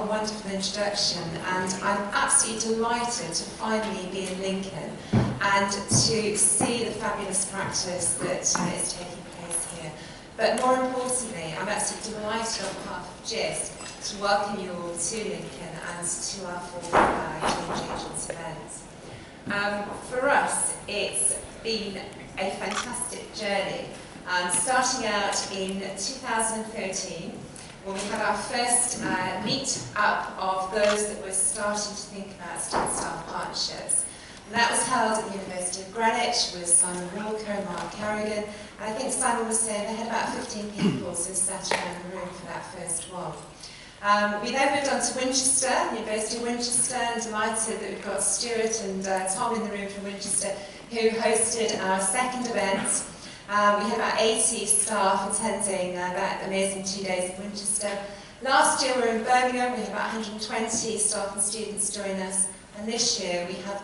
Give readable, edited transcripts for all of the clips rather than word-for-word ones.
wonderful introduction, and I'm absolutely delighted to finally be in Lincoln and to see the fabulous practice that is taking place here. But more importantly, I'm absolutely delighted on behalf of Jisc to welcome you all to Lincoln and to our fourth Change Agents event. For us, it's been a fantastic journey. Starting out in 2013, when we had our first meet-up of those that were starting to think about student-staff partnerships. And that was held at the University of Greenwich with Simon Walker and Mark Carrigan. And I think Simon was saying they had about 15 people who sat around the room for that first one. We then moved on to Winchester, University of Winchester, and delighted that we've got Stuart and Tom in the room from Winchester, who hosted our second event. We had about 80 staff attending that amazing 2 days in Winchester. Last year we were in Birmingham, we had about 120 staff and students join us, and this year we have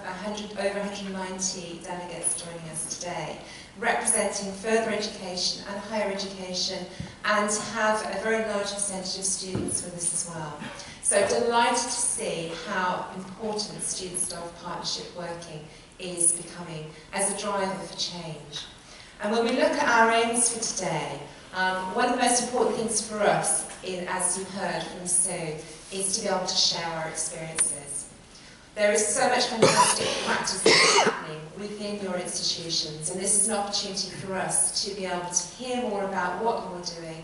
over 190 delegates joining us today, representing further education and higher education, and have a very large percentage of students with us as well. So delighted to see how important student-staff partnership working is becoming as a driver for change. And when we look at our aims for today, one of the most important things for us, as you heard from Sue, is to be able to share our experiences. There is so much fantastic practice that's happening within your institutions, and this is an opportunity for us to be able to hear more about what you're doing,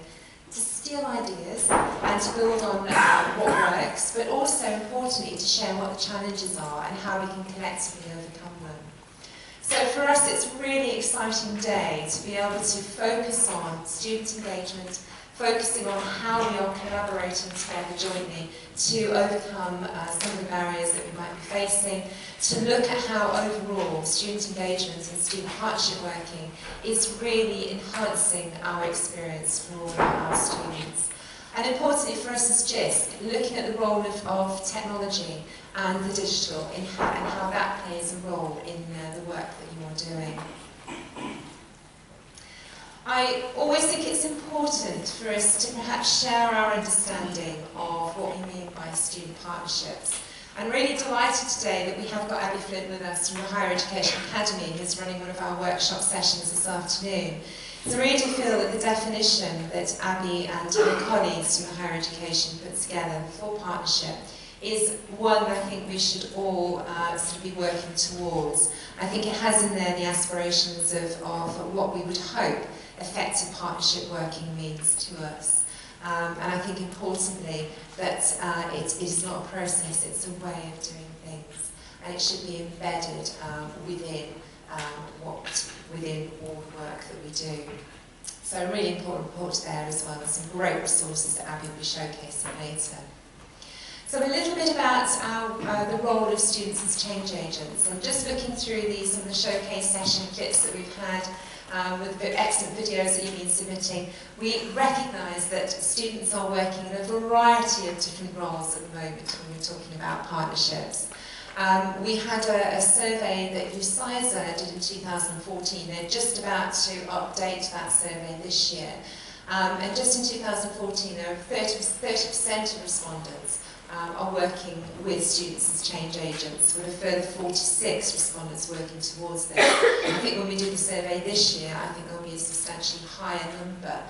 to steal ideas and to build on what works, but also importantly to share what the challenges are and how we can collectively overcome them. So for us, it's a really exciting day to be able to focus on student engagement, focusing on how we are collaborating together jointly to overcome some of the barriers that we might be facing, to look at how overall student engagement and student partnership working is really enhancing our experience for all our students. And importantly for us as Jisc, looking at the role of technology and the digital and how that plays a role in the work that you are doing. I always think it's important for us to perhaps share our understanding of what we mean by student partnerships. I'm really delighted today that we have got Abby Flint with us from the Higher Education Academy, who's running one of our workshop sessions this afternoon. So I really do feel that the definition that Abby and her colleagues from the Higher Education put together for partnership is one that I think we should all sort of be working towards. I think it has in there the aspirations of what we would hope effective partnership working means to us. And I think importantly that it is not a process, it's a way of doing things. And it should be embedded within all the work that we do. So a really important report there as well, and some great resources that Abby will be showcasing later. So a little bit about the role of students as change agents, and just looking through some of the showcase session clips that we've had with the excellent videos that you've been submitting, we recognise that students are working in a variety of different roles at the moment when we're talking about partnerships. We had a survey that UCISA did in 2014. They're just about to update that survey this year. And just in 2014, there were 30% of respondents are working with students as change agents, with a further 46 respondents working towards this. I think when we do the survey this year, I think there'll be a substantially higher number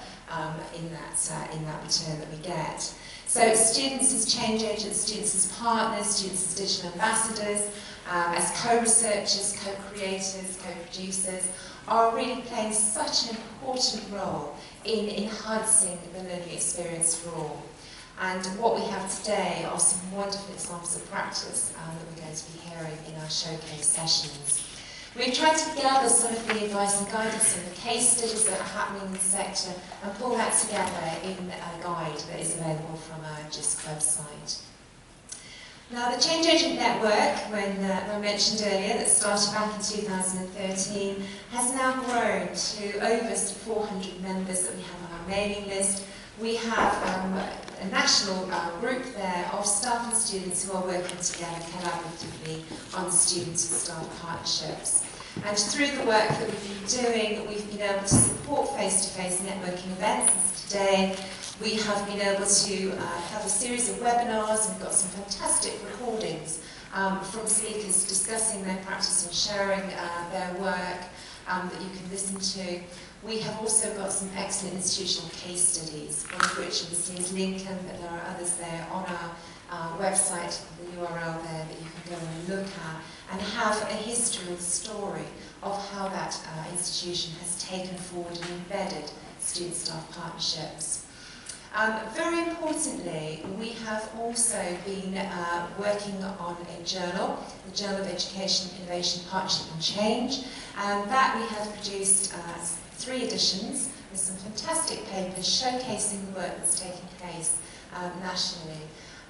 in that return that we get. So students as change agents, students as partners, students as digital ambassadors, as co-researchers, co-creators, co-producers, are really playing such an important role in enhancing the learning experience for all. And what we have today are some wonderful examples of practice that we're going to be hearing in our showcase sessions. We've tried to gather some of the advice and guidance and the case studies that are happening in the sector and pull that together in a guide that is available from our Jisc website. Now, the Change Agent Network, when I mentioned earlier, that started back in 2013, has now grown to over 400 members that we have on our mailing list. We have a national group there of staff and students who are working together collaboratively on student and staff partnerships. And through the work that we've been doing, we've been able to support face-to-face networking events as today. We have been able to have a series of webinars, and we've got some fantastic recordings from speakers discussing their practice and sharing their work that you can listen to. We have also got some excellent institutional case studies, one of which obviously is Lincoln, but there are others there on our website, the URL there that you can go and look at, and have a history and story of how that institution has taken forward and embedded student-staff partnerships. Very importantly, we have also been working on a journal, the Journal of Education, Innovation, Partnership and Change, and that we have produced 3 editions with some fantastic papers showcasing the work that's taking place nationally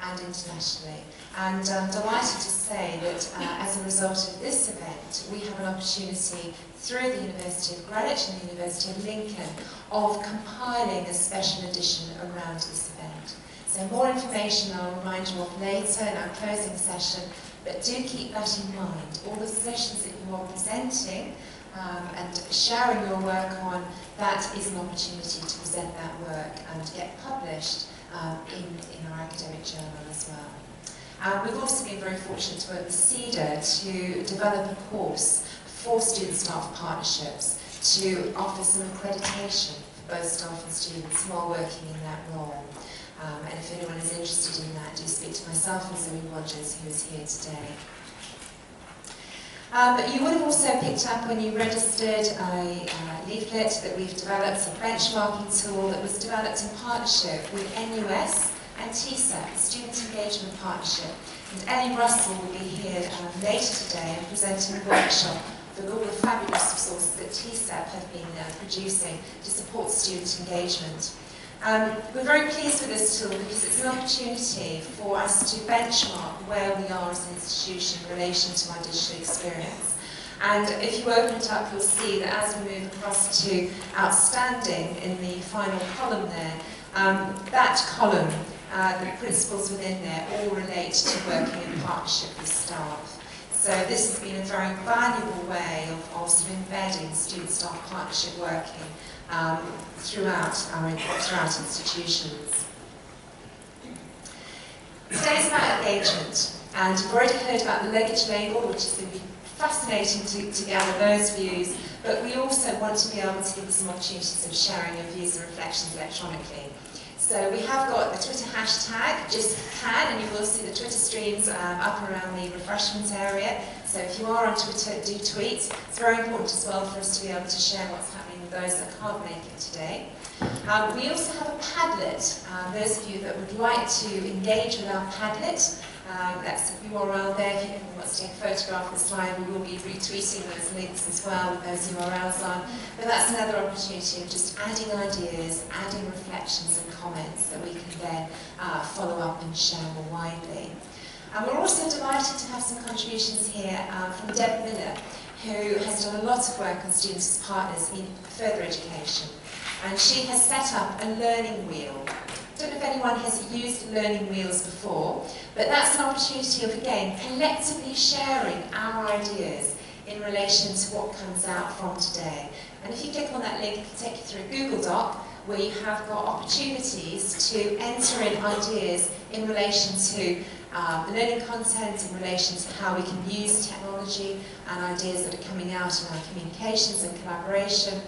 and internationally. And I'm delighted to say that as a result of this event, we have an opportunity through the University of Greenwich and the University of Lincoln of compiling a special edition around this event. So more information I'll remind you of later in our closing session, but do keep that in mind. All the sessions that you are presenting and sharing your work on, that is an opportunity to present that work and get published in our academic journal as well. We've also been very fortunate to work with CEDA to develop a course for student-staff partnerships to offer some accreditation for both staff and students while working in that role. And if anyone is interested in that, do speak to myself and Zoe Rogers, who is here today. You would have also picked up when you registered a leaflet that we've developed, a benchmarking tool that was developed in partnership with NUS and TSEP, the Student Engagement Partnership. And Ellie Russell will be here later today and presenting a workshop for all the fabulous resources that TSEP have been producing to support student engagement. We're very pleased with this tool because it's an opportunity for us to benchmark where we are as an institution in relation to our digital experience. And if you open it up, you'll see that as we move across to outstanding in the final column there, that column, the principles within there all relate to working in partnership with staff. So this has been a very valuable way of sort of embedding student-staff partnership working throughout institutions. Today's about engagement, and you've already heard about the luggage label, which is going to be fascinating to gather those views, but we also want to be able to give you some opportunities of sharing your views and reflections electronically. So we have got the Twitter hashtag, Jisc CAN, and you will see the Twitter streams up around the refreshment area. So if you are on Twitter, do tweet. It's very important as well for us to be able to share what's happening with those that can't make it today. We also have a Padlet. Those of you that would like to engage with our Padlet, that's the URL there. If anyone wants to take a photograph of the slide, we will be retweeting those links as well with those URLs on. But that's another opportunity of just adding ideas, adding reflections and comments that we can then follow up and share more widely. And we're also delighted to have some contributions here from Deb Miller, who has done a lot of work on students as partners in further education. And she has set up a learning wheel. I don't know if anyone has used learning wheels before, but that's an opportunity of, again, collectively sharing our ideas in relation to what comes out from today. And if you click on that link, it can take you through a Google Doc, where you have got opportunities to enter in ideas in relation to the learning content, in relation to how we can use technology and ideas that are coming out in our communications and collaboration,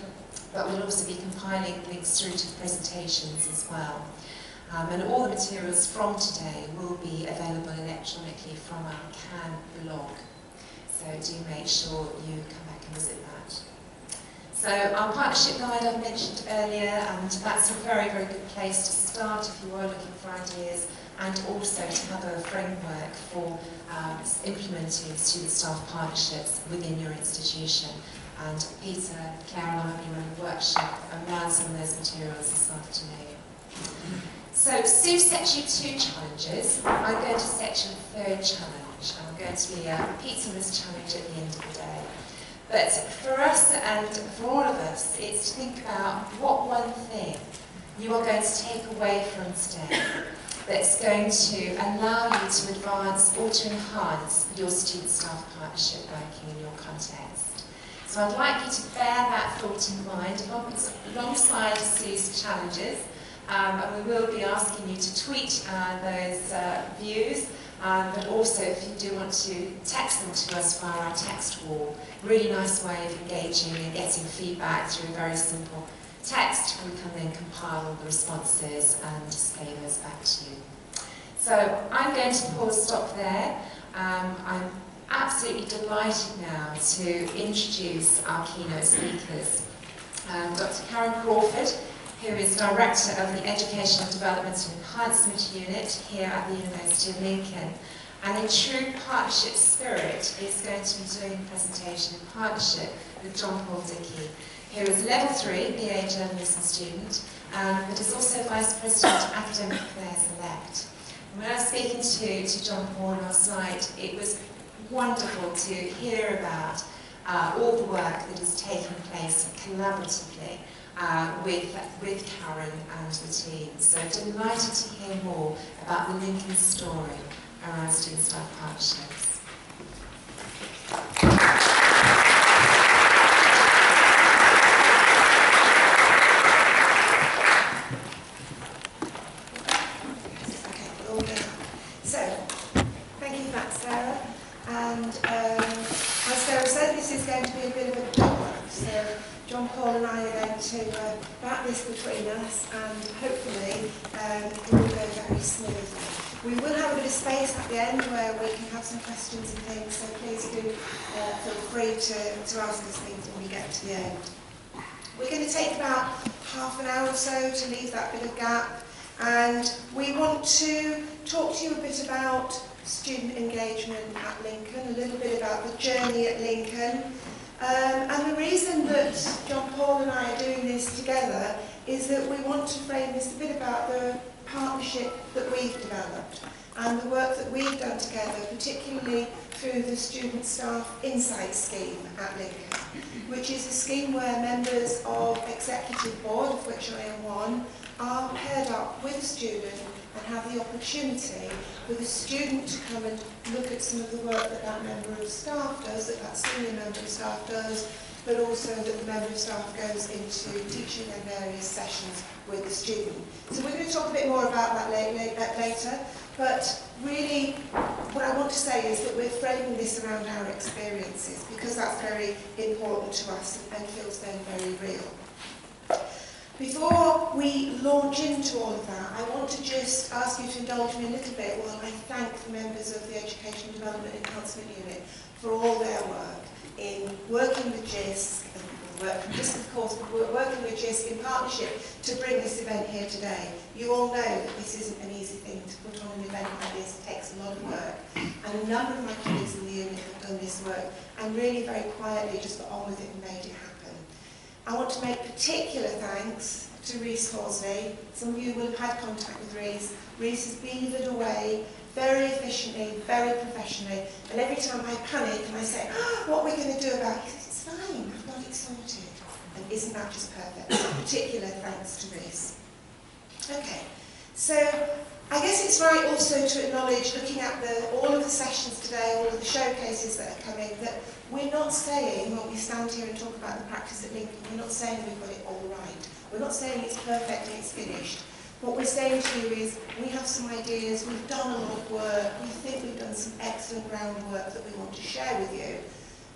but we'll also be compiling links through to the presentations as well. And all the materials from today will be available electronically from our CAN blog. So do make sure you come back and visit that. So our partnership guide I mentioned earlier, and that's a very, very good place to start if you are looking for ideas, and also to have a framework for implementing student-staff partnerships within your institution. And Peter, Claire and I will be running a workshop around some of those materials this afternoon. So Sue set you 2 challenges. I'm going to set you a 3rd challenge. I'm going to be repeating this challenge at the end of the day. But for us and for all of us, it's to think about what one thing you are going to take away from today that's going to allow you to advance or to enhance your student-staff partnership working in your context. So I'd like you to bear that thought in mind alongside Sue's challenges, and we will be asking you to tweet those views, but also if you do want to text them to us via our text wall. Really nice way of engaging and getting feedback through a very simple text. We can then compile all the responses and display those back to you. So I'm going to pause stop there. I'm absolutely delighted now to introduce our keynote speakers. Dr. Karen Crawford, who is Director of the Educational Development and Enhancement Unit here at the University of Lincoln, and in true partnership spirit is going to be doing a presentation in partnership with John Paul Dickey, who is a Level 3 BA Journalism student, but is also Vice President of Academic Affairs Elect. And when I was speaking to John Paul last night, it was wonderful to hear about all the work that is taking place collaboratively with Karen and the team. So delighted to hear more about the Lincoln story around student-staff partnerships. Okay, we're all done. So, thank you for that, Sarah. And as Sarah said, this is going to be a bit of a double work. So John Paul and I are going to back this between us, and hopefully it will go very smoothly. We will have a bit of space at the end where we can have some questions and things, so please do feel free to ask us things when we get to the end. We're going to take about half an hour or so to leave that bit of gap, and we want to talk to you a bit about student engagement at Lincoln, a little bit about the journey at Lincoln. And the reason that John Paul and I are doing this together is that we want to frame this a bit about the partnership that we've developed and the work that we've done together, particularly through the Student Staff Insight Scheme at Lincoln, which is a scheme where members of Executive Board, of which I am one, are paired up with a student and have the opportunity for the student to come and look at some of the work that that member of staff does, that senior member of staff does, but also that the member of staff goes into teaching and various sessions with the student. So we're going to talk a bit more about that later, but really what I want to say is that we're framing this around our experiences because that's very important to us and feels then very real. Before we launch into all of that, I want to just ask you to indulge me a little bit while I thank the members of the Educational Development Enhancement Unit for all their work in working with Jisc, working with Jisc in partnership to bring this event here today. You all know that this isn't an easy thing to put on an event like this. It takes a lot of work, and a number of my colleagues in the unit have done this work and really very quietly just got on with it and made it happen. I want to make particular thanks to Rhys Horsley. Some of you will have had contact with Rhys. Rhys has beavered away very efficiently, very professionally, and every time I panic and I say, what are we going to do about it? It's fine, I've got it sorted. And isn't that just perfect? Particular thanks to Rhys. Okay, so I guess it's right also to acknowledge, looking at all of the sessions today, all of the showcases that are coming, that we're not saying, when we stand here and talk about the practice at Lincoln, we're not saying we've got it all right. We're not saying it's perfect and it's finished. What we're saying to you is, we have some ideas, we've done a lot of work, we think we've done some excellent groundwork that we want to share with you,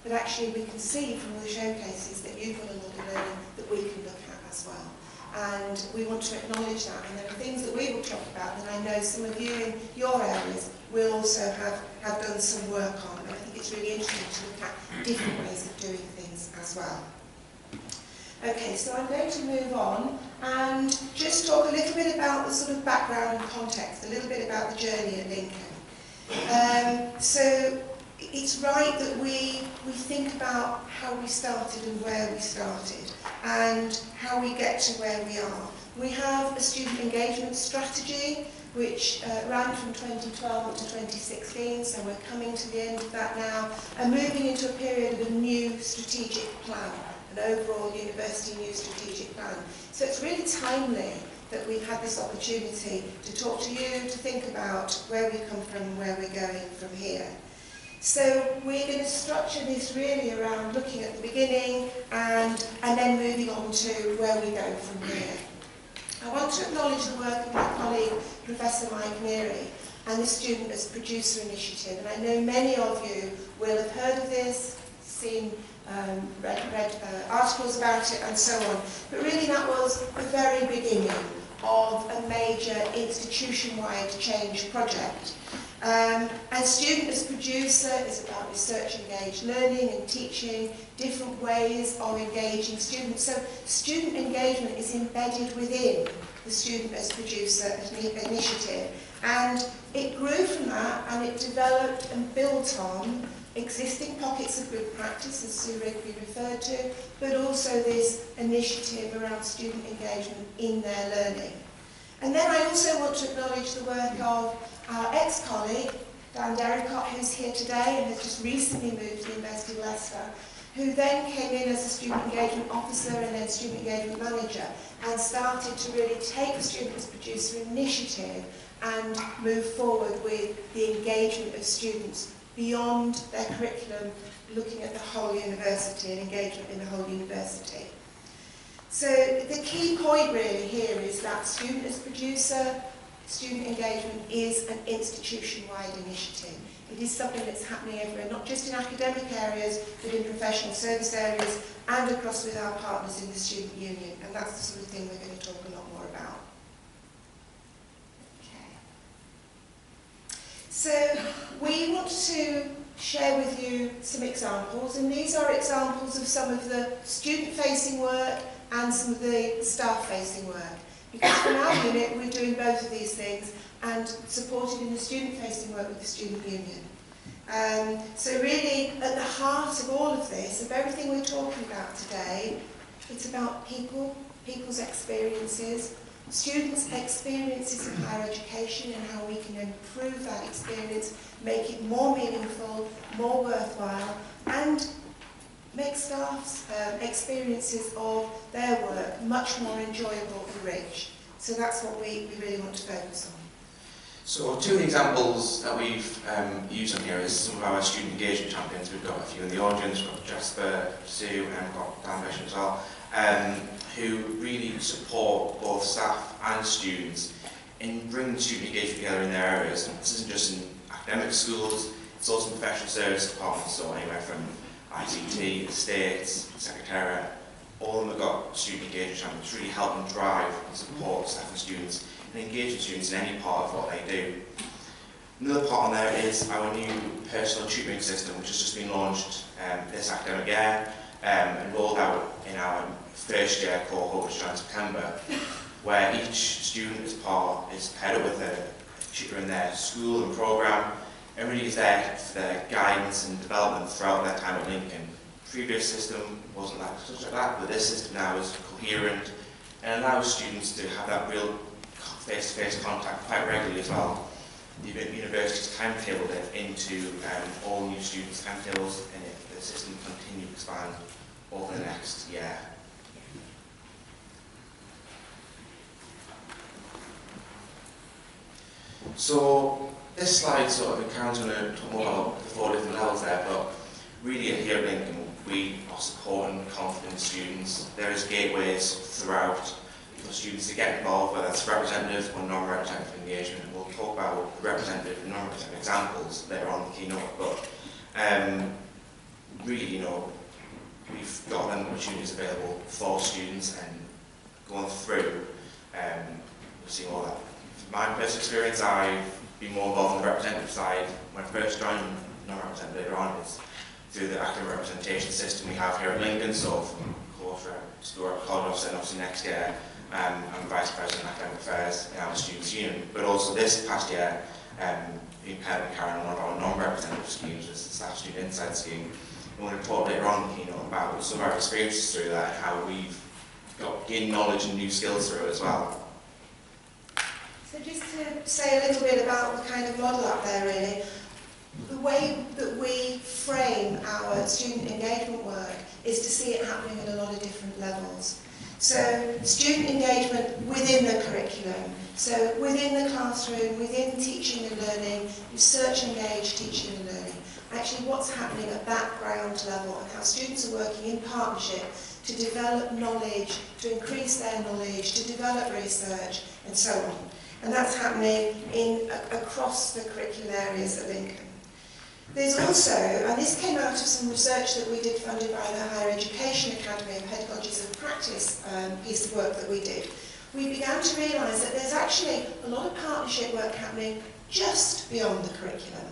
but actually we can see from the showcases that you've got a lot of learning that we can look at as well. And we want to acknowledge that, and there are things that we will talk about that I know some of you in your areas will also have done some work on, and I think it's really interesting to look at different ways of doing things as well. Okay, so I'm going to move on and just talk a little bit about the sort of background and context, a little bit about the journey at Lincoln. So it's right that we think about how we started and where we started and how we get to where we are. We have a student engagement strategy which ran from 2012 up to 2016, so we're coming to the end of that now and moving into a period of a new strategic plan, an overall university new strategic plan. So it's really timely that we've had this opportunity to talk to you, to think about where we come from and where we're going from here. So we're going to structure this really around looking at the beginning and then moving on to where we go from here. I want to acknowledge the work of my colleague, Professor Mike Neary, and the Student as Producer initiative. And I know many of you will have heard of this, seen, read articles about it and so on. But really that was the very beginning of a major institution-wide change project. And Student as Producer is about research-engaged learning and teaching, different ways of engaging students. So student engagement is embedded within the Student as Producer initiative. And it grew from that, and it developed and built on existing pockets of good practice, as Sue Rigby referred to, but also this initiative around student engagement in their learning. And then I also want to acknowledge the work of our ex-colleague, Dan Derricott, who's here today and has just recently moved to the University of Leicester, who then came in as a student engagement officer and then student engagement manager, and started to really take the Student as Producer initiative and move forward with the engagement of students beyond their curriculum, looking at the whole university and engagement in the whole university. So the key point really here is that Student as Producer, student engagement is an institution-wide initiative. It is something that's happening everywhere, not just in academic areas, but in professional service areas and across with our partners in the student union. And that's the sort of thing we're going to talk a lot more about. So we want to share with you some examples, and these are examples of some of the student-facing work and some of the staff-facing work. Because from our unit, we're doing both of these things and supported in the student-facing work with the student union. So really, at the heart of all of this, of everything we're talking about today, it's about people, people's experiences, students' experiences of higher education and how we can improve that experience, make it more meaningful, more worthwhile, and make staff's experiences of their work much more enjoyable and rich. So that's what we really want to focus on. So two of the examples that we've used on here is some of our student engagement champions. We've got a few in the audience, we've got Jasper, Sue, and we've got Dan Bishop as well, who really support both staff and students in bringing student engagement together in their areas. And this isn't just in academic schools, it's also in professional service departments, so anywhere from ICT, estates, secretariat, all of them have got student engagement champions, really help them drive and support staff and students and engage with students in any part of what they do. Another part on there is our new personal tutoring system, which has just been launched this academic year and rolled out in our first year cohort, which is in September, where each student is paired up with a tutor in their school and programme, and really is there for their guidance and development throughout their time at Lincoln. The previous system wasn't such like that, but this system now is coherent and allows students to have that real face-to-face contact quite regularly as well. The university's timetabled it into all new students' timetables, and the system will continue to expand over the next year. So this slide sort of accounts on more about the 4 different levels there, but really here at Lincoln we are supporting confident students. There is gateways throughout for students to get involved, whether it's representative or non-representative engagement. We'll talk about representative and non-representative examples later on in the keynote, but really, you know, we've got them opportunities available for students, and going through, we'll see all that. From my personal experience, I've been more involved on the representative side. When I first joined non-representative later on, is through the active representation system we have here at Lincoln, so from course rep, school rep, college officer, and obviously next year, I'm Vice President of Academic Affairs in our Students' Union. But also this past year, being paired with Karen on one of our non-representative schemes, which is the Staff Student Insight Scheme. And we're going to talk later on in the keynote about some of our experiences through that and how we've gained knowledge and new skills through it as well. So just to say a little bit about the kind of model up there really, the way that we frame our student engagement work is to see it happening at a lot of different levels. So student engagement within the curriculum, so within the classroom, within teaching and learning, research engaged teaching and learning. actually what's happening at that ground level and how students are working in partnership to develop knowledge, to increase their knowledge, to develop research, and so on. And that's happening across the curriculum areas at Lincoln. There's also, and this came out of some research that we did funded by the Higher Education Academy and Pedagogies of Practice piece of work that we did, we began to realise that there's actually a lot of partnership work happening just beyond the curriculum.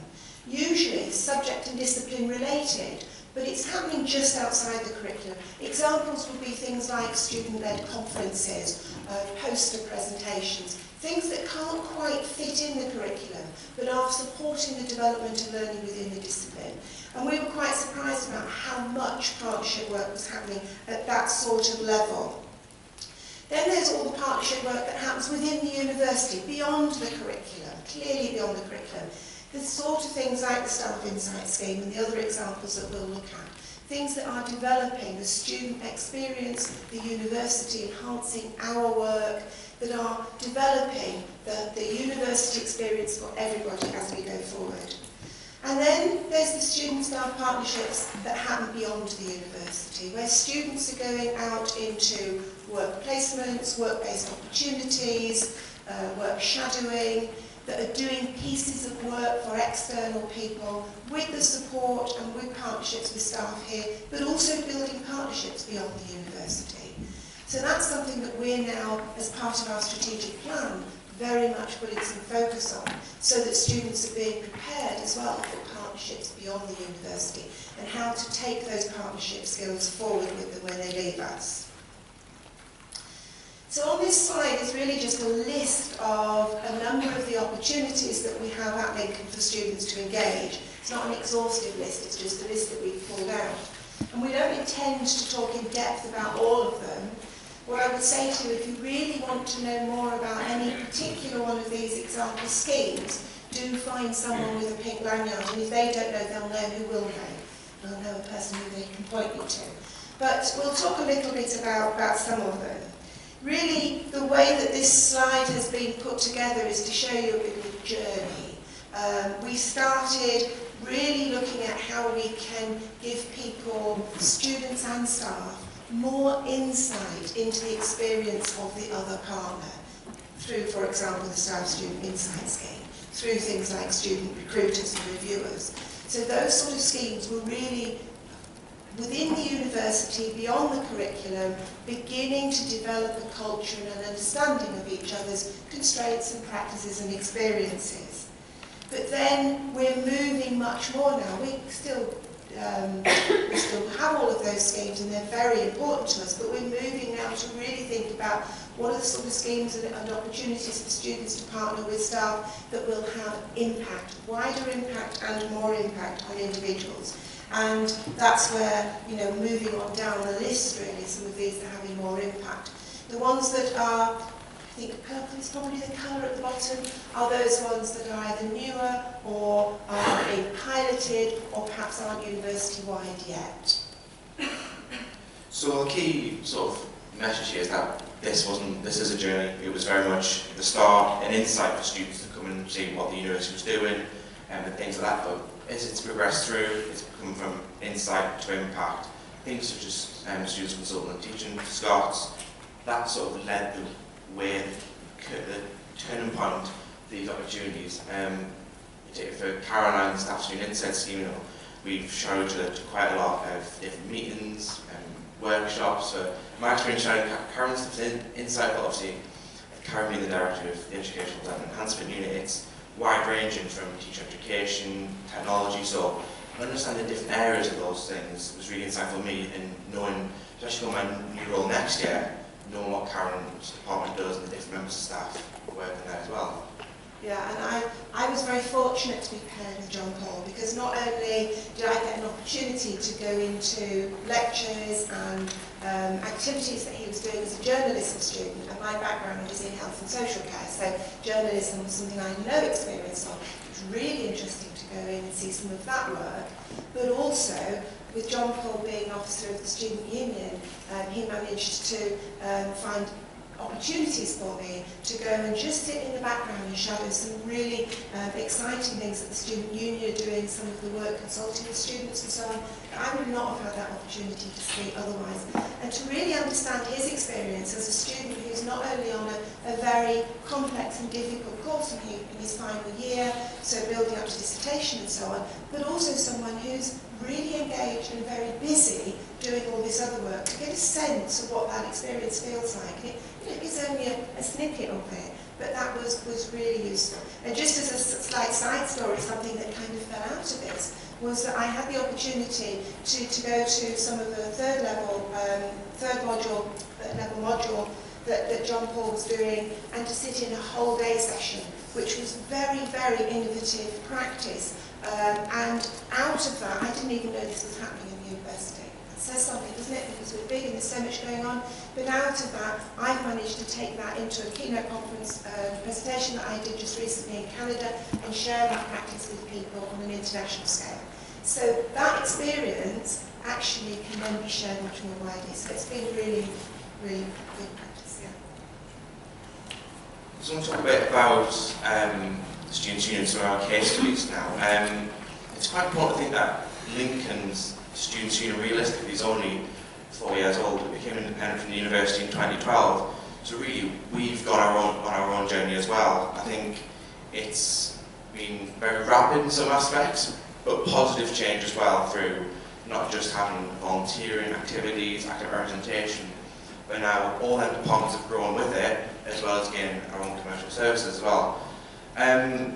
Usually subject and discipline related, but it's happening just outside the curriculum. Examples would be things like student-led conferences, poster presentations, things that can't quite fit in the curriculum, but are supporting the development of learning within the discipline. And we were quite surprised about how much partnership work was happening at that sort of level. Then there's all the partnership work that happens within the university, beyond the curriculum, clearly beyond the curriculum. The sort of things like the Staff Insight Scheme and the other examples that we'll look at. Things that are developing the student experience, the university enhancing our work, that are developing the university experience for everybody as we go forward. And then there's the student-staff partnerships that happen beyond the university, where students are going out into work placements, work-based opportunities, work shadowing, that are doing pieces of work for external people with the support and with partnerships with staff here, but also building partnerships beyond the university. So that's something that we're now, as part of our strategic plan, very much putting some focus on, so that students are being prepared as well for partnerships beyond the university and how to take those partnership skills forward with them when they leave us. So on this slide is really just a list of a number of the opportunities that we have at Lincoln for students to engage. It's not an exhaustive list, it's just a list that we've pulled out. And we don't intend to talk in depth about all of them. What I would say to you, if you really want to know more about any particular one of these example schemes, do find someone with a pink lanyard, and if they don't know, they'll know who will know. They'll know a person who they can point you to. But we'll talk a little bit about some of them. Really, the way that this slide has been put together is to show you a bit of a journey. We started really looking at how we can give people, students and staff, more insight into the experience of the other partner through, for example, the Staff Student Insight Scheme, through things like student recruiters and reviewers. So those sort of schemes were really within the university, beyond the curriculum, beginning to develop a culture and an understanding of each other's constraints and practices and experiences. But then we're moving much more now. We still have all of those schemes and they're very important to us, but we're moving now to really think about what are the sort of schemes and opportunities for students to partner with staff that will have impact, wider impact and more impact on individuals. And that's where, moving on down the list really, some of these are having more impact. The ones that are, I think purple is probably the colour at the bottom, are those ones that are either newer or are being piloted or perhaps aren't university-wide yet. So the key sort of message here is that this is a journey. It was very much the start, an insight for students to come and see what the university was doing and things like that. But as it's progressed through, it's come from insight to impact. Things such as students consultant and teaching, Scots, that sort of led the way, the turning point for these opportunities. For Caroline's Staff Student Insight Scheme, we've showed quite a lot of different meetings, workshops. My experience showing Caroline's Staff Insight, but obviously Karen being the Director of the Educational Development Enhancement Unit, it's wide-ranging from teacher education, technology, so understanding different areas of those things was really insightful for me, and knowing, especially on my new role next year, knowing what Karen's department does and the different members of staff working there as well. Yeah, and I was very fortunate to be paired with John Paul, because not only did I get an opportunity to go into lectures and activities that he was doing as a journalism student, and my background is in health and social care, so journalism was something I had no experience of. It was really interesting to go in and see some of that work, but also with John Paul being officer of the student union, he managed to find opportunities for me to go and just sit in the background and shadow some really exciting things that the Student Union are doing, some of the work consulting with students and so on. I would not have had that opportunity to see otherwise. And to really understand his experience as a student who's not only on a very complex and difficult course in his final year, so building up to dissertation and so on, but also someone who's really engaged and very busy doing all this other work, to get a sense of what that experience feels like. It is only a snippet of it, but that was really useful. And just as a slight side story, something that kind of fell out of this was that I had the opportunity to go to some of the third level module that John Paul was doing, and to sit in a whole day session, which was very, very innovative practice. And out of that, I didn't even know this was happening in the university. That says something, doesn't it? Because we're big and there's so much going on. But out of that, I've managed to take that into a Keynote conference presentation that I did just recently in Canada, and share that practice with people on an international scale. So that experience actually can then be shared much more widely. So it's been really, really good practice, yeah. So I want to talk a bit about Students' Union, some of our case studies now. It's quite important to think that Lincoln's Students' Union realistically is only 4 years old. It became independent from the university in 2012. So really, we've got our own journey as well. I think it's been very rapid in some aspects, but positive change as well, through not just having volunteering activities, active representation, but now all them departments have grown with it, as well as getting our own commercial services as well. I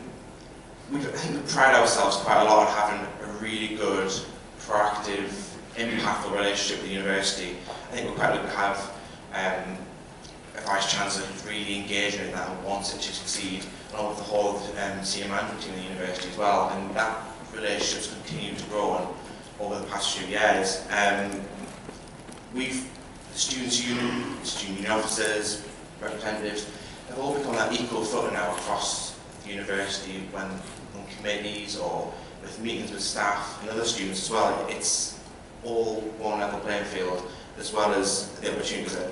think we pride ourselves quite a lot on having a really good, proactive, impactful relationship with the university. I think we're quite lucky to have a Vice-Chancellor who's really engaging in that and wants it to succeed, along with the whole of the senior management team in the university as well. And that relationship's continued to grow over the past few years. The Students' Union, student union officers, representatives, have all become that equal footing now across the university, when on committees or with meetings with staff and other students as well. It's all one level playing field, as well as the opportunities that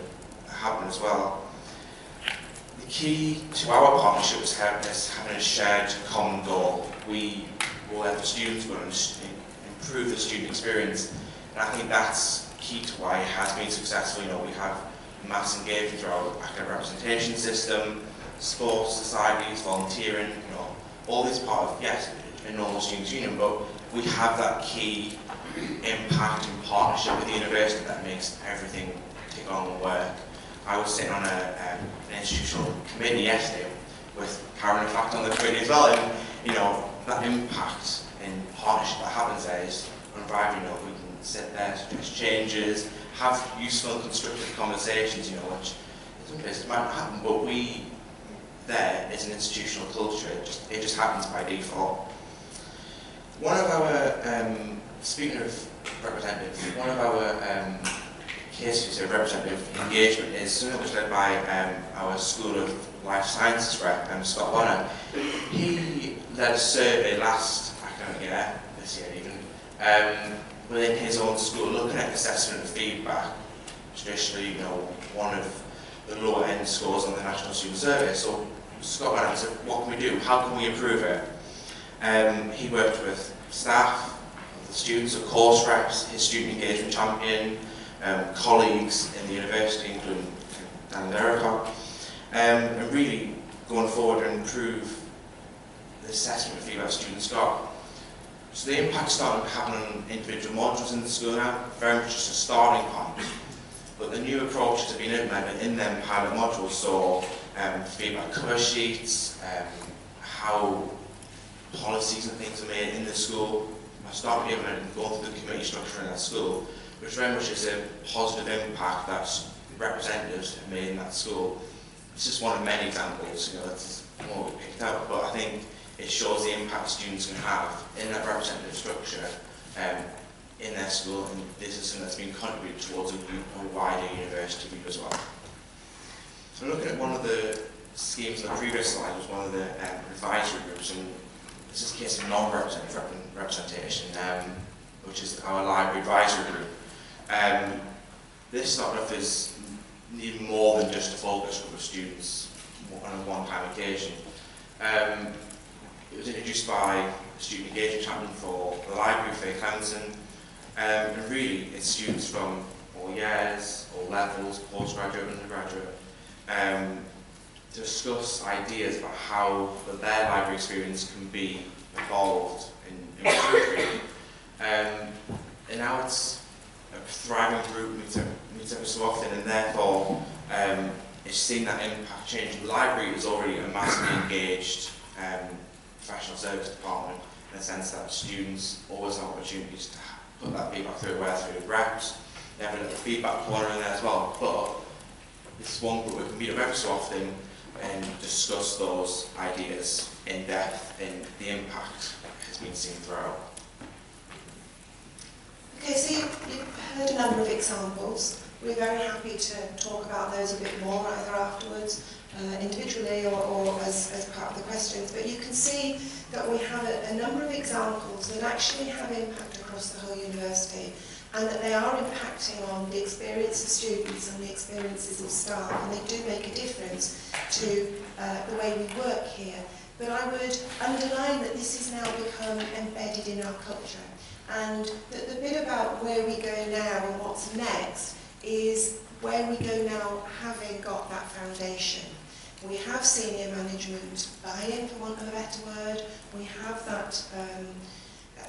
happen as well. The key to our partnership is having a shared common goal. We will have the students, we want to improve the student experience, and I think that's key to why it has been successful. You know, we have mass engagement through our academic representation system, sports societies, volunteering, you know, all this part of, yes, a normal Students' Union, but we have that key impact and partnership with the university that makes everything tick on and work. I was sitting on an institutional committee yesterday with Karen, in fact, on the committee as well, and you know, that impact and partnership that happens there is unrivaled. You know, we can sit there, suggest changes, have useful and constructive conversations, you know, which in some places might not happen, but we there is an institutional culture. It just happens by default. One of our, speaking of representatives, one of our cases of representative engagement is something that was led by our School of Life Sciences rep, Scott Bonner. He led a survey last academic year, this year even, within his own school, looking at assessment and feedback. Traditionally, you know, one of the lower end scores on the National Student Survey. So Scott Bonner said, what can we do? How can we improve it? He worked with staff, the students, of course reps, his student engagement champion, colleagues in the university, including Dan Derricock, and really going forward and improve the assessment and feedback students got. So the impact started happening on individual modules in the school now, very much just a starting point. But the new approaches have been implemented in them pilot modules, so feedback cover sheets, how policies and things are made in the school. I started implementing going through the committee structure in that school, which very much is a positive impact that representatives have made in that school. It's just one of many examples, you know, that's more picked out, but I think it shows the impact students can have in that representative structure in their school, and this is something that's been contributed towards a wider university view as well. So looking at one of the schemes on the previous slide was one of the advisory groups, and this is a case of non-representative representation, which is our library advisory group. This started off as need more than just a focus group of students on a one-time occasion. It was introduced by a student engagement champion for the library, Faith Hanson, and really it's students from all years, all levels, postgraduate, undergraduate, to discuss ideas about how their library experience can be involved in library. And now it's a thriving group, meets every so often, and therefore it's seen that impact change. The library is already a massively engaged professional service department, in the sense that students always have opportunities to put that feedback through, whether through reps. They have a little feedback corner in there as well. But this is one group we can meet up every so often and discuss those ideas in depth, and the impact has been seen throughout. Okay, so you've heard a number of examples. We're very happy to talk about those a bit more, either afterwards, individually, or as part of the questions. But you can see that we have a number of examples that actually have impact across the whole university, and that they are impacting on the experience of students and the experiences of staff, and they do make a difference to the way we work here. But I would underline that this has now become embedded in our culture, and that the bit about where we go now and what's next is where we go now having got that foundation. We have senior management buy-in, for want of a better word. We have that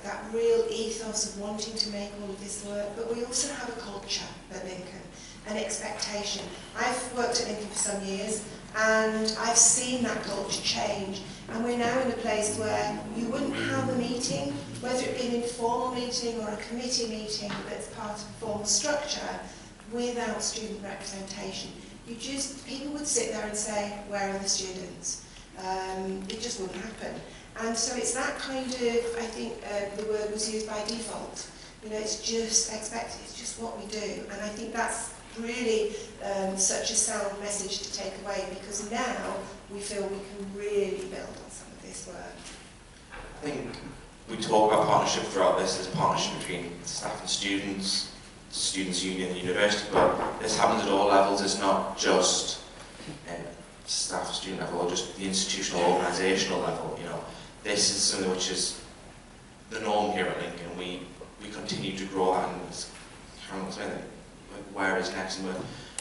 that real ethos of wanting to make all of this work, but we also have a culture at Lincoln, an expectation. I've worked at Lincoln for some years, and I've seen that culture change, and we're now in a place where you wouldn't have a meeting, whether it be an informal meeting or a committee meeting that's part of a formal structure, without student representation. People would sit there and say, where are the students? It just wouldn't happen. And so it's that kind of, I think the word was used by default. You know, it's just expected, it's just what we do. And I think that's really such a sound message to take away, because now we feel we can really build on some of this work. I think we talk about partnership throughout this as a partnership between staff and students union, and university, but this happens at all levels. It's not just staff and student level, or just the institutional, organisational level. You know, this is something which is the norm here at Lincoln. We continue to grow that, and where is next, and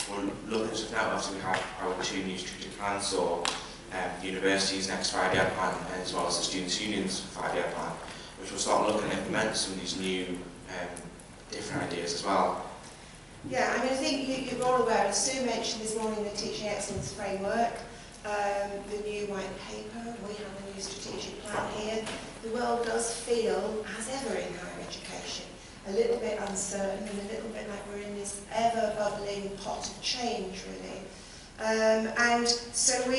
we're looking at stuff now. Obviously, we have our 2 new strategic plans, so the university's next 5-year plan, as well as the students' union's 5-year plan, which will start looking at implementing some of these new different ideas as well. Yeah, I mean, I think you're all aware, as Sue mentioned this morning, the Teaching Excellence Framework, the new white paper, we have a new strategic plan here. The world does feel, as ever in higher education, a little bit uncertain and a little bit like we're in this ever-bubbling pot of change, really. And so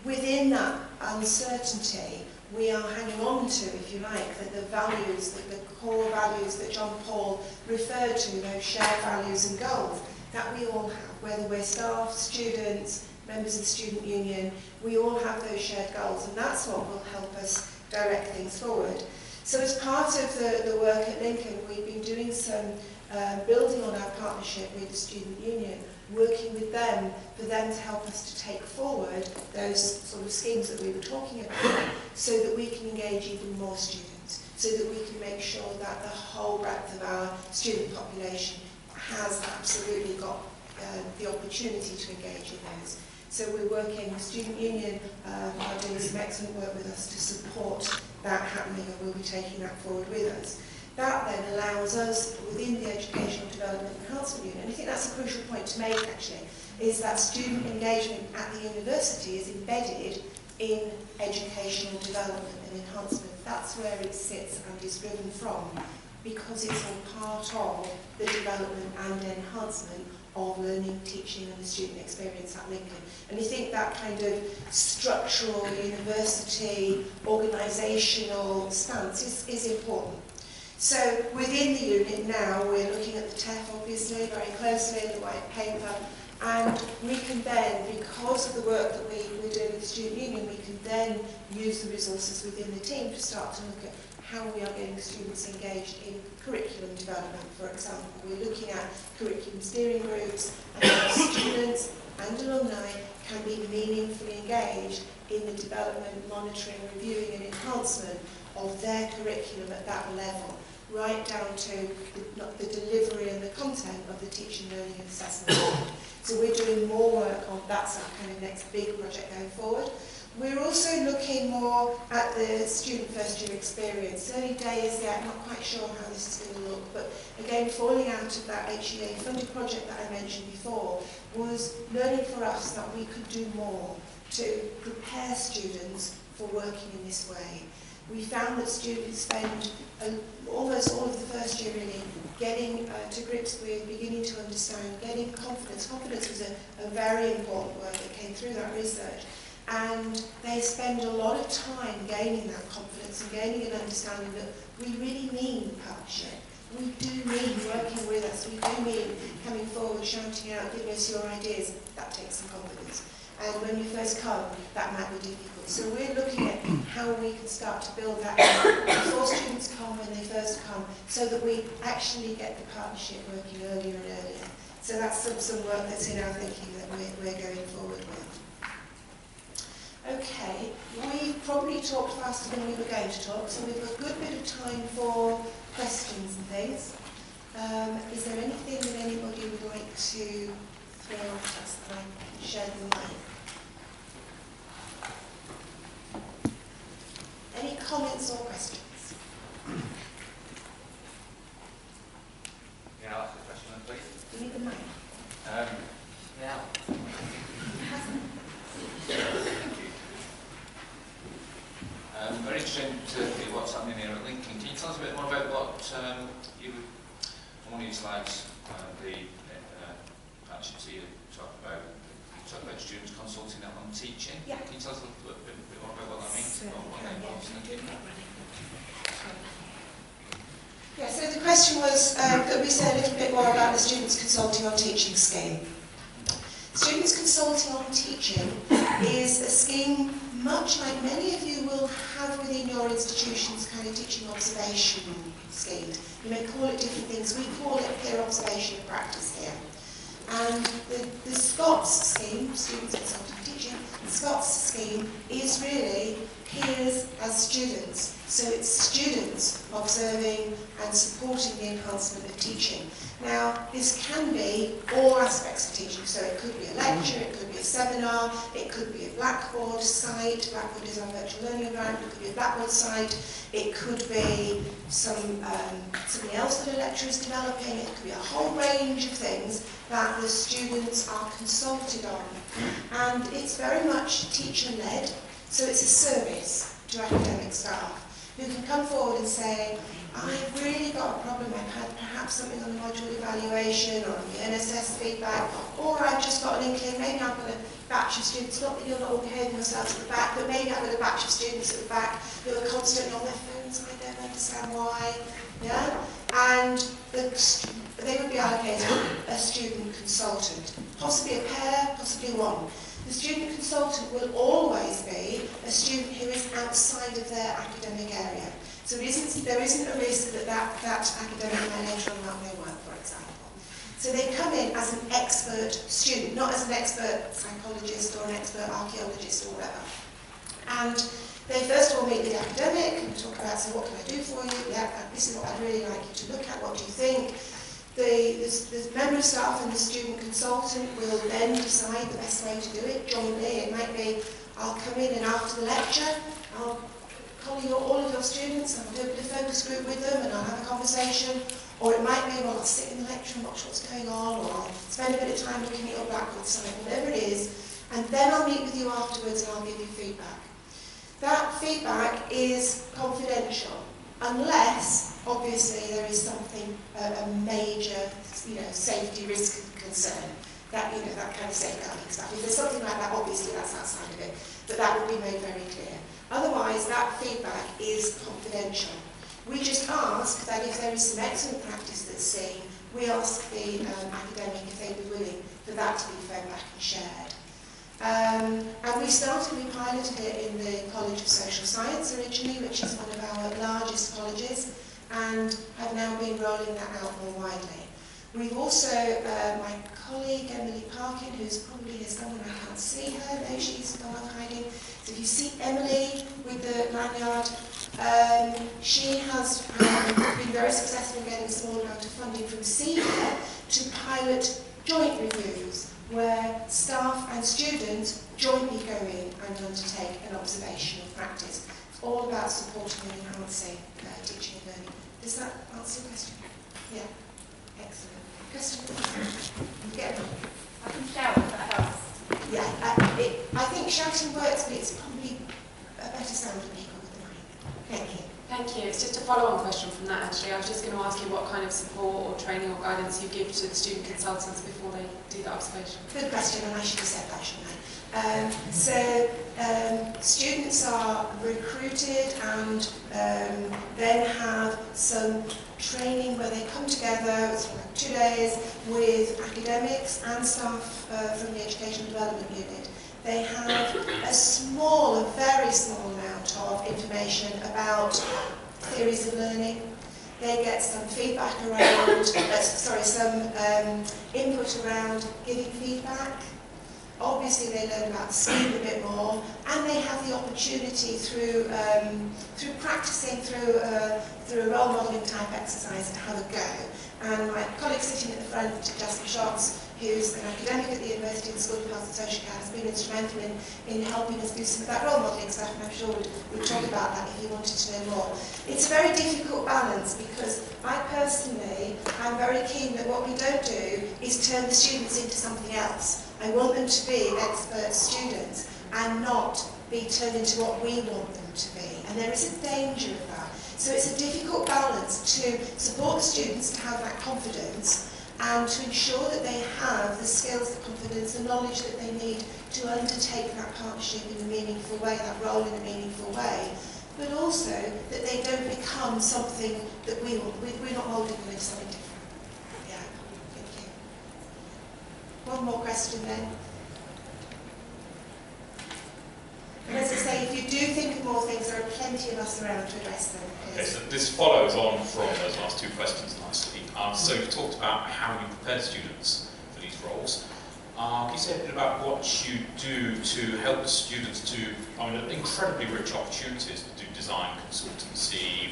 within that uncertainty, we are hanging on to, if you like, the values, the core values that John Paul referred to, those shared values and goals that we all have, whether we're staff, students, members of the student union, we all have those shared goals, and that's what will help us direct things forward. So as part of the work at Lincoln, we've been doing some building on our partnership with the student union, working with them for them to help us to take forward those sort of schemes that we were talking about, so that we can engage even more students, so that we can make sure that the whole breadth of our student population has absolutely got the opportunity to engage in those. So we're working, the student union are doing some excellent work with us to support that happening, and we'll be taking that forward with us. That then allows us, within the Educational Development Enhancement Unit, and I think that's a crucial point to make actually, is that student engagement at the university is embedded in educational development and enhancement. That's where it sits and is driven from, because it's all part of the development and enhancement of learning, teaching and the student experience at Lincoln. And I think that kind of structural, university, organisational stance is important. So within the unit now, we're looking at the TEF obviously very closely, the white paper, and we can then, because of the work that we're doing with the student union, we can then use the resources within the team to start to look at how we are getting students engaged in curriculum development. For example, we're looking at curriculum steering groups and how students and alumni can be meaningfully engaged in the development, monitoring, reviewing and enhancement of their curriculum at that level, right down to the delivery and the content of the teaching, learning and assessment. So we're doing more work on that's our kind of next big project going forward. We're also looking more at the student first year experience. Early days yet, I'm not quite sure how this is going to look, but again, falling out of that HEA funded project that I mentioned before was learning for us that we could do more to prepare students for working in this way. We found that students spend almost all of the first year really getting to grips with, beginning to understand, getting confidence. Confidence was a very important word that came through that research. And they spend a lot of time gaining that confidence and gaining an understanding that we really mean partnership. We do mean working with us. We do mean coming forward, shouting out, giving us your ideas. That takes some confidence. And when you first come, that might be difficult. So we're looking at how we can start to build that before students come, when they first come, so that we actually get the partnership working earlier and earlier. So that's some work that's in our thinking that we're going forward with. Okay, we probably talked faster than we were going to talk, so we've got a good bit of time for questions and things. Is there anything that anybody would like to throw at us that I can share with the mic? Any comments or questions? Yeah, I'll ask a question then, please. Do you need the mic? Yeah. Thank you. Very interesting to hear what's happening here at Lincoln. Can you tell us a bit more about what on one of your slides, the partnerships you talked about students consulting on teaching? Yeah. Can you tell us a little bit more about what that means? What that involves? Thank you. Yeah, so the question was, could we say a little bit more about the Students Consulting on Teaching scheme? Students Consulting on Teaching is a scheme much like many of you will have within your institution's kind of teaching observation scheme. You may call it different things. We call it peer observation and practice here. And the SCOTS scheme, Students Consulting on Teaching, the SCOTS scheme is really peers as students. So it's students observing and supporting the enhancement of teaching. Now, this can be all aspects of teaching. So it could be a lecture, it could be a seminar, it could be a Blackboard site. Blackboard is our virtual learning environment. It could be a Blackboard site. It could be something else that a lecturer is developing. It could be a whole range of things that the students are consulted on. And it's very much teacher-led. So it's a service to academic staff who can come forward and say, I've really got a problem, I've had perhaps something on the module evaluation or on the NSS feedback, or I've just got an inkling, maybe I've got a batch of students, not that you're not all behaving yourselves at the back, but maybe I've got a batch of students at the back who are constantly on their phones, I don't understand why, yeah? And they would be allocated a student consultant, possibly a pair, possibly one. The student consultant will always be a student who is outside of their academic area. So there isn't a risk that academic may later on not their work, for example. So they come in as an expert student, not as an expert psychologist or an expert archaeologist or whatever. And they first of all meet the academic and talk about, so what can I do for you? Yeah, this is what I'd really like you to look at, what do you think? The member of staff and the student consultant will then decide the best way to do it jointly. It might be, I'll come in and after the lecture, I'll call all of your students and I'll do a bit of focus group with them and I'll have a conversation. Or it might be, well, I'll sit in the lecture and watch what's going on, or I'll spend a bit of time looking at your Blackboard site, whatever it is, and then I'll meet with you afterwards and I'll give you feedback. That feedback is confidential, unless, obviously, there is something, a major, safety risk concern. That kind of safeguarding stuff. If there's something like that, obviously that's outside of it, but that would be made very clear. Otherwise, that feedback is confidential. We just ask that if there is some excellent practice that's seen, we ask the academic if they'd be willing for that to be fed back and shared. And we piloted it in the College of Social Science originally, which is one of our largest largest colleges, and have now been rolling that out more widely. We've also, my colleague Emily Parkin, who's probably has gone and I can't see her, no, she's gone off hiding. So if you see Emily with the lanyard, she has been very successful in getting a small amount of funding from CEDA to pilot joint reviews, where staff and students jointly go in and undertake an observational practice. It's all about supporting and enhancing teaching and learning. Does that answer your question? Yeah. Excellent. Question? Yeah. I can shout if that helps. Yeah, I think shouting works, but it's probably a better sound than people with the mic. Thank you. Thank you. It's just a follow-on question from that, actually. I was just going to ask you what kind of support or training or guidance you give to the student consultants before they do the observation. Good question, and I should have said that, shouldn't I? Students are recruited and then have some training where they come together, it's like 2 days, with academics and staff from the Educational Development Unit. They have a very small amount of information about theories of learning. They get some feedback around, some input around giving feedback. Obviously they learn about the scheme a bit more, and they have the opportunity through practicing through a role modelling type exercise to have a go. And my colleague sitting at the front, Jasper Schatz, who's an academic at the University of the School of Health and Social Care, has been instrumental in helping us do some of that role modelling stuff, and I'm sure we'd talk about that if you wanted to know more. It's a very difficult balance, because I personally am very keen that what we don't do is turn the students into something else. I want them to be expert students and not be turned into what we want them to be. And there is a danger of that. So it's a difficult balance to support the students to have that confidence and to ensure that they have the skills, the confidence, the knowledge that they need to undertake that partnership in a meaningful way, that role in a meaningful way. But also that they don't become something that we want. We're not moulding them into something different. Yeah, thank you. One more question then. And as I say, if you do think of more things, there are plenty of us around to address them. Okay, so this follows on from those last two questions nicely. So you talked about how you prepare students for these roles. Can you say a bit about what you do to help the students to, incredibly rich opportunities to do design consultancy,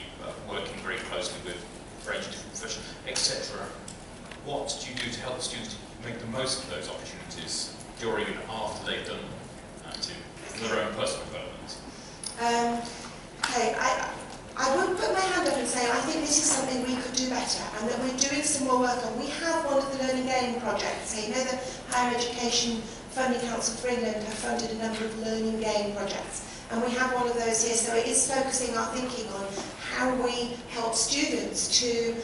working very closely with a range of different professions, etc. What do you do to help the students make the most of those opportunities during and after they've done their own personal development? Okay, I would put my hand up and say I think this is something we could do better and that we're doing some more work on. We have one of the Learning Gain projects here. You know, the Higher Education Funding Council for England have funded a number of Learning Gain projects, and we have one of those here. So it is focusing our thinking on how we help students to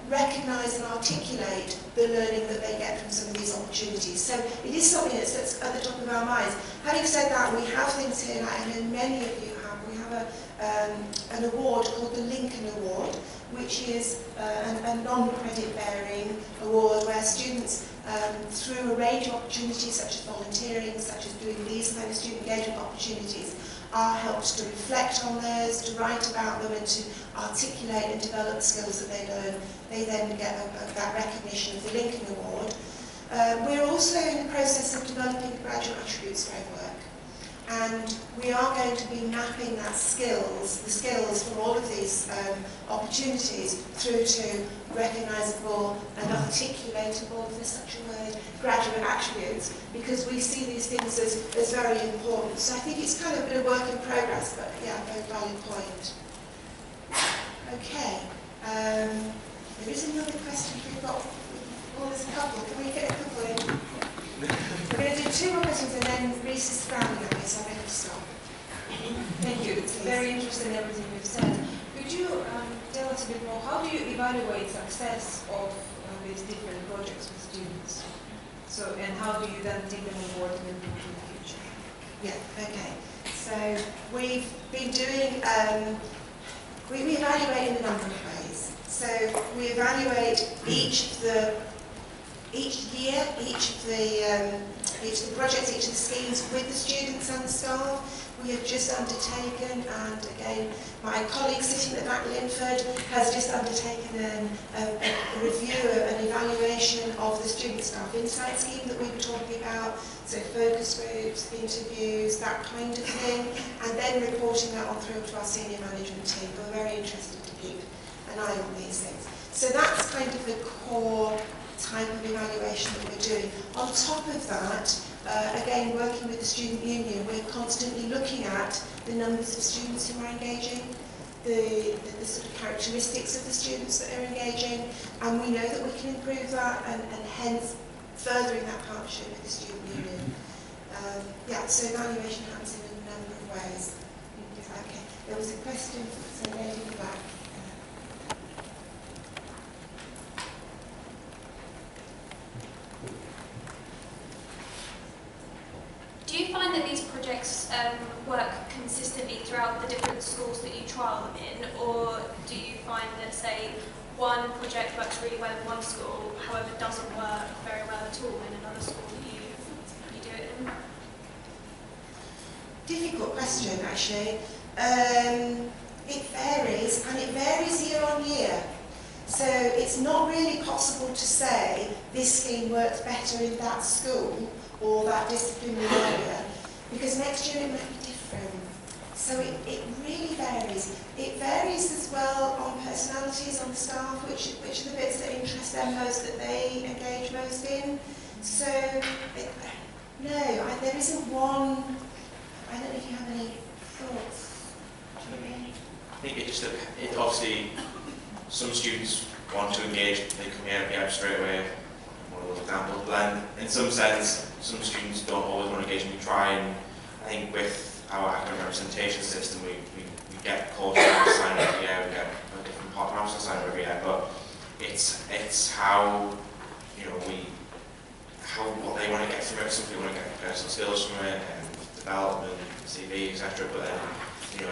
recognise and articulate the learning that they get from some of these opportunities. So it is something that's at the top of our minds. Having said that, we have things here, and many of you have. We have an award called the Lincoln Award, which is a non-credit bearing award where students, through a range of opportunities such as volunteering, such as doing these kind of student engagement opportunities, are helped to reflect on those, to write about them, and to articulate and develop skills that they learn. They then get that recognition of the Lincoln Award. We're also in the process of developing a graduate attributes framework, and we are going to be mapping the skills from all of these opportunities through to recognisable and articulatable, if there's such a word, graduate attributes, because we see these things as very important. So I think it's kind of a bit of work in progress, but yeah, a very valid point. Okay, there is another question we've got. Oh, there's a couple. Can we get a couple in? We're going to do two more questions and then Reese is frowning at me, so I'm going to stop. Thank you. It's very interesting everything you've said. Could you tell us a bit more, how do you evaluate success of these different projects with students? So, and how do you then take them on board and implement in the future? Yeah, okay. So we've been doing, we evaluate in a number of ways. So we evaluate each year, each of the projects, each of the schemes with the students and the staff. we have just undertaken, and again, my colleague sitting at the back, Linford, has just undertaken a review, an evaluation of the Student Staff Insight Scheme that we were talking about, so focus groups, interviews, that kind of thing, and then reporting that on through to our senior management team, who are very interested to keep an eye on these things. So that's kind of the core type of evaluation that we're doing. On top of that, again, working with the student union, we're constantly looking at the numbers of students who are engaging, the sort of characteristics of the students that are engaging, and we know that we can improve that, and hence furthering that partnership with the student union. Yeah, so evaluation happens in a number of ways. Okay, there was a question, so lady in the back. Do you find that these projects work consistently throughout the different schools that you trial them in, or do you find that, say, one project works really well in one school, however doesn't work very well at all in another school that you do it in? Difficult question, actually. It varies, and it varies year on year. So it's not really possible to say this scheme works better in that school or that disciplinary area, because next year it might be different. So it really varies. It varies as well on personalities, on staff, which are the bits that interest them most, that they engage most in. So, there isn't one. I don't know if you have any thoughts. I think it obviously, some students want to engage, they come here straight away, one of those examples, but then in some sense, some students don't always want to engage, and we try, and I think with our academic representation system, we get courses assigned every year, we get a different partner assigned every year, but it's how, what they want to get from it. Some people want to get personal skills from it, and development, CV, etc. But then,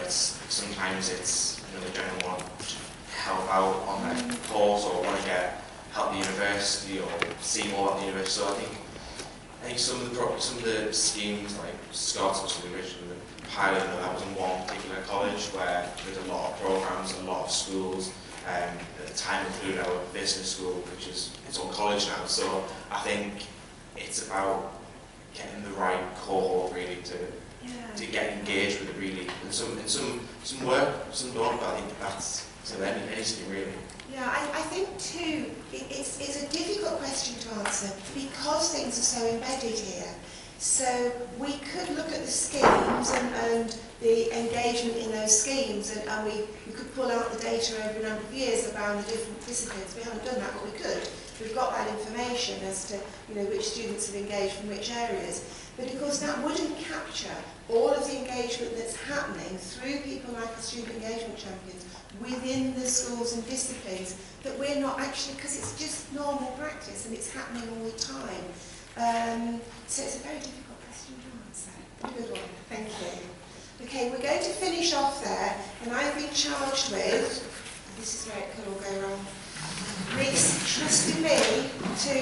it's sometimes the general want to help out on their course, or want to help the university, or see more about the university. So I think some of the schemes, like Scott's, was the original pilot, that was in one particular college where there's a lot of programs, a lot of schools. At the time, included our business school, which is its own college now. So I think it's about getting the right cohort really to get engaged with it really. And some work, some don't, but I think that's any scheme really. Yeah, I think too, it's a difficult question to answer because things are so embedded here. So we could look at the schemes and the engagement in those schemes, and we could pull out the data over a number of years around the different disciplines. We haven't done that, but we could. We've got that information as to which students have engaged from which areas. But of course that wouldn't capture all of the engagement that's happening through people like the student engagement champions within the schools and disciplines that we're not actually, because it's just normal practice and it's happening all the time. So it's a very difficult question to answer. A good one, thank you. Okay, we're going to finish off there, and I've been charged with, this is where it could all go wrong, Reese trusted me to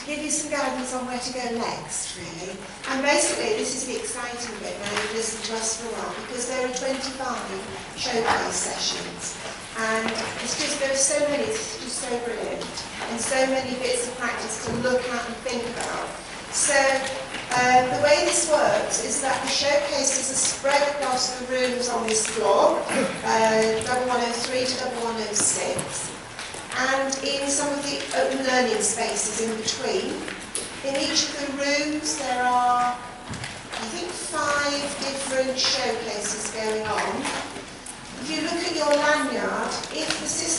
give you some guidance on where to go next, really. And basically, this is the exciting bit now you've listened to us for a while, because there are 25 showcase sessions. And there are so many, it's just so brilliant, and so many bits of practice to look at and think about. So the way this works is that the showcases are spread across the rooms on this floor, 1103 to 1106, and in some of the open learning spaces in between. In each of the rooms there are, I think, 5 different showcases going on. If you look at your lanyard, if the system